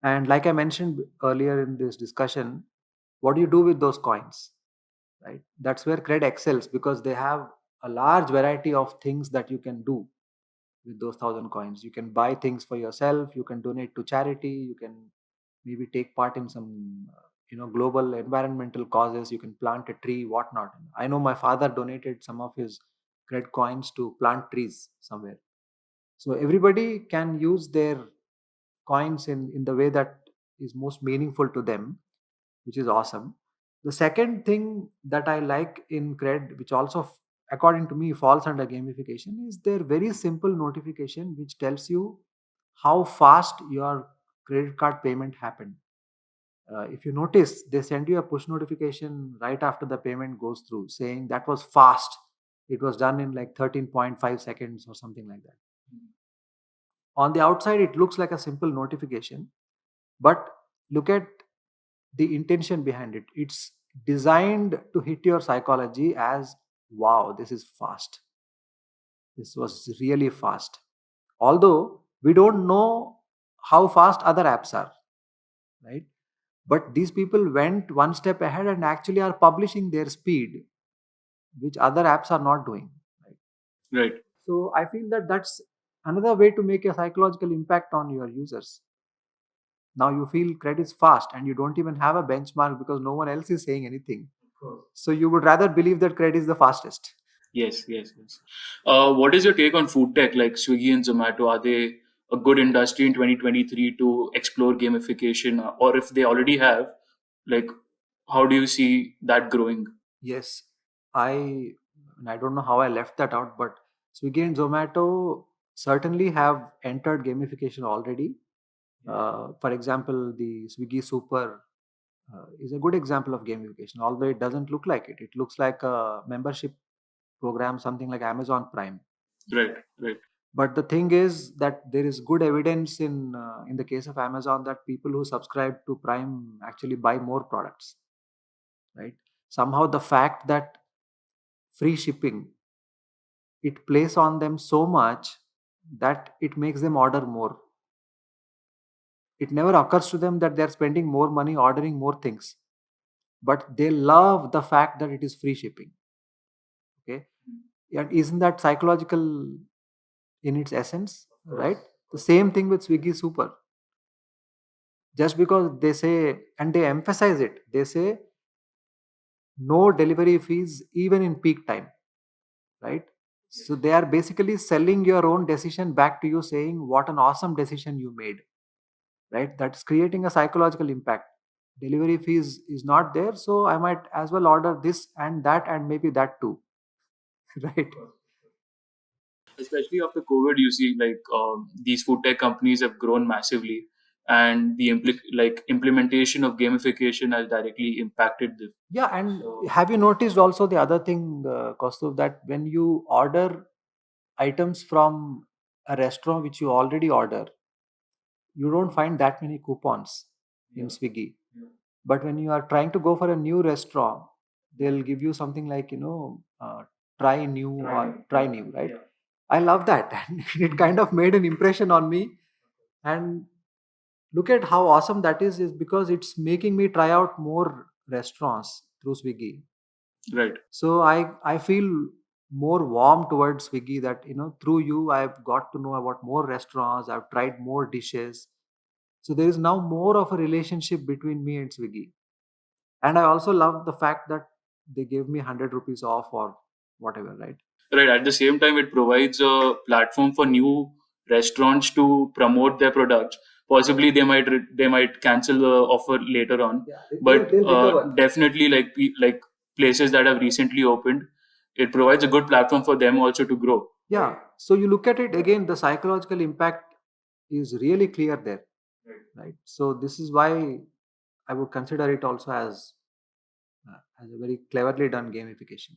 And like I mentioned earlier in this discussion, what do you do with those coins? Right? That's where CRED excels, because they have a large variety of things that you can do with those 1,000 coins. You can buy things for yourself, you can donate to charity, you can maybe take part in some global environmental causes, you can plant a tree, whatnot. I know my father donated some of his CRED coins to plant trees somewhere. So everybody can use their coins in the way that is most meaningful to them, which is awesome. The second thing that I like in CRED, which also, according to me, falls under gamification, is their very simple notification which tells you how fast your credit card payment happened. If you notice, they send you a push notification right after the payment goes through saying that was fast. It was done in like 13.5 seconds or something like that. On the outside, it looks like a simple notification, but look at the intention behind it. It's designed to hit your psychology as, wow, this is fast. This was really fast. Although we don't know how fast other apps are, right? But these people went one step ahead and actually are publishing their speed, which other apps are not doing. Right? Right. So I feel that that's another way to make a psychological impact on your users. Now you feel credit is fast and you don't even have a benchmark because no one else is saying anything. So you would rather believe that credit is the fastest. Yes, yes, yes. What is your take on food tech like Swiggy and Zomato? Are they a good industry in 2023 to explore gamification? Or if they already have, like, how do you see that growing? Yes, I don't know how I left that out, but Swiggy and Zomato certainly have entered gamification already. For example, the Swiggy Super is a good example of gamification, although it doesn't look like it. It looks like a membership program, something like Amazon Prime. Right, right, But the thing is that there is good evidence in the case of Amazon that people who subscribe to Prime actually buy more products, right? Somehow the fact that free shipping, it plays on them so much that it makes them order more. It never occurs to them that they're spending more money ordering more things, but they love the fact that it is free shipping. Okay, and isn't that psychological in its essence, right? The same thing with Swiggy Super. Just because they say, and they emphasize it, they say no delivery fees even in peak time, right? So they are basically selling your own decision back to you, saying what an awesome decision you made, right? That's creating a psychological impact. Delivery fees is not there, so I might as well order this and that and maybe that too. Right? especially after COVID, you see like these food tech companies have grown massively, and the implementation of gamification has directly impacted them. Yeah, and have you noticed also the other thing, Kaustuv, that when you order items from a restaurant which you already order, you don't find that many coupons in Swiggy. But when you are trying to go for a new restaurant, they'll give you something like, try new or try new, right? I love that. And it kind of made an impression on me. And look at how awesome that is because it's making me try out more restaurants through Swiggy. Right. So I feel more warm towards Swiggy, that through you I've got to know about more restaurants, I've tried more dishes. So there is now more of a relationship between me and Swiggy. And I also love the fact that they gave me 100 rupees off or whatever, right? Right. At the same time, it provides a platform for new restaurants to promote their products. Possibly, they might cancel the offer later on, Yeah, but they'll recover. definitely like places that have recently opened, it provides a good platform for them also to grow. Yeah. So you look at it again, the psychological impact is really clear there, right? So this is why I would consider it also as a very cleverly done gamification.